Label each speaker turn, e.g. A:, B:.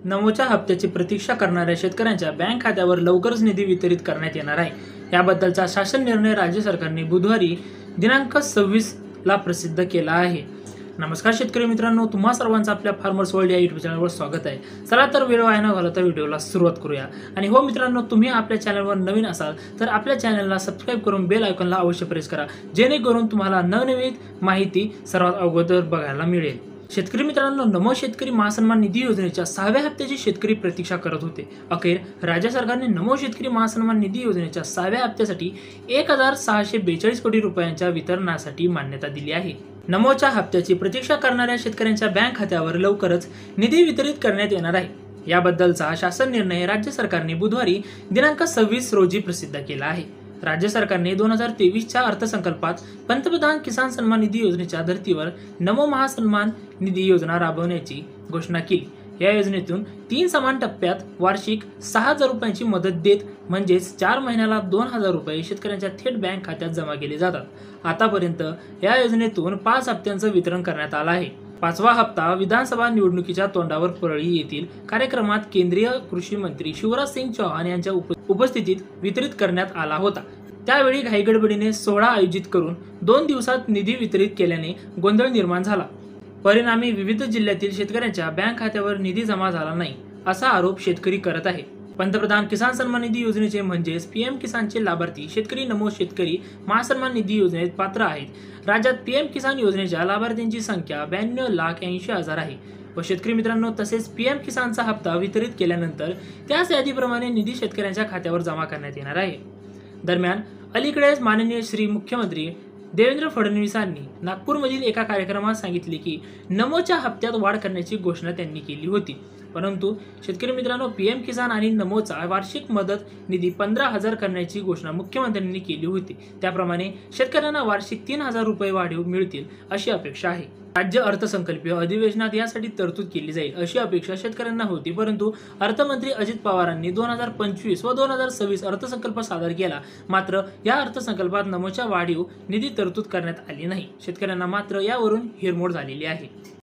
A: नमोच्या हप्त्याची प्रतीक्षा करणाऱ्या शेतकऱ्यांच्या बँक खात्यावर लवकरच निधी वितरित करण्यात येणार आहे। याबद्दलचा शासन निर्णय राज्य सरकारने बुधवारी दिनांक 26 ला प्रसिद्ध केला आहे। नमस्कार शेतकरी मित्रांनो, तुम्हा सर्वांचं आपल्या फार्मर्स वर्ल्ड या YouTube चॅनलवर स्वागत आहे। चला तर वेळ वाया न घालवता व्हिडिओला सुरुवात करूया। आणि हो मित्रांनो, तुम्ही आपल्या चॅनलवर नवीन असाल तर आपल्या चॅनलला सबस्क्राइब करून बेल आयकॉनला अवश्य प्रेस करा, जेणेकरून तुम्हाला नवनवीन माहिती सर्वात अगोदर बघायला मिळेल। शेतकरी मित्रांनो, नमो शेतकरी महासन्मान निधी योजनेच्या 6व्या हप्त्याची शेतकरी प्रतीक्षा करत होते। अखेर राज्य सरकारने नमो शेतकरी महासन्मान निधी योजनेच्या 6व्या हप्त्यासाठी 1642 कोटी रुपयांच्या वितरणासाठी मान्यता दिली आहे। नमोच्या हप्त्याची प्रतीक्षा करणाऱ्या शेतकऱ्यांच्या बँक खात्यावर लवकरच निधी वितरित करण्यात येणार आहे। याबद्दलचा शासन निर्णय राज्य सरकारने बुधवारी दिनांक 26 रोजी प्रसिद्ध केला आहे। राज्य सरकारने 2023च्या अर्थसंकल्पात पंतप्रधान किसान सन्मान निधी योजनेच्या धर्तीवर नमो महासन्मान निधी योजना राबवण्याची घोषणा केली। या योजनेतून 3 समान टप्प्यात वार्षिक 6000 रुपयांची मदत देत म्हणजेच 4 महिन्याला 2000 रुपये शेतकऱ्यांच्या थेट बँक खात्यात जमा केले जातात। आतापर्यंत या योजनेतून 5 हप्त्यांचं वितरण करण्यात आलं आहे। 5वा हप्ता विधानसभा निवडणुकीच्या तोंडावर परळी येथील कार्यक्रमात केंद्रीय कृषी मंत्री शिवराज सिंग चौहान यांच्या उपस्थितीत वितरित करण्यात आला होता। त्यावेळी घाईगडबडीने सोहळा आयोजित करून 2 दिवसात निधी वितरित केल्याने गोंधळ निर्माण झाला। परिणामी विविध जिल्ह्यातील शेतकऱ्यांच्या बँक खात्यावर निधी जमा झाला नाही, असा आरोप शेतकरी करत आहे। पंतप्रधान किसान सन्मान निधी योजनेचे म्हणजेच पीएम किसानचे लाभार्थी शेतकरी नमो शेतकरी महासन्मान निधी योजनेत पात्र आहेत। राज्यात पीएम किसान योजनेच्या लाभार्थ्यांची संख्या 92,80,000 आहे व शेतकरी मित्रांनो, तसेच पीएम किसानचा हप्ता वितरित केल्यानंतर त्याच यादीप्रमाणे निधी शेतकऱ्यांच्या खात्यावर जमा करण्यात येणार आहे। दरम्यान अलीकडेच माननीय श्री मुख्यमंत्री देवेंद्र फडणवीसांनी नागपूरमधील एका कार्यक्रमात सांगितले की नमोच्या हप्त्यात वाढ करण्याची घोषणा त्यांनी केली होती। परंतु शेतकरी मित्रांनो, पीएम किसान आणि नमोचा वार्षिक मदत निधी 15,000 करण्याची घोषणा मुख्यमंत्र्यांनी केली होती। त्याप्रमाणे शेतकऱ्यांना वार्षिक 3,000 रुपये वाढीव मिळतील अशी अपेक्षा आहे। राज्य अर्थसंकल्पीय अधिवेशनात यासाठी तरतूद केली जाईल अशी अपेक्षा शेतकऱ्यांना होती, परंतु अर्थमंत्री अजित पवारांनी 2025 व 2026 अर्थसंकल्प सादर केला। मात्र या अर्थसंकल्पात नमोच्या वाढीव निधी तरतूद करण्यात आली नाही। शेतकऱ्यांना मात्र यावरून हिरमोड झालेली आहे।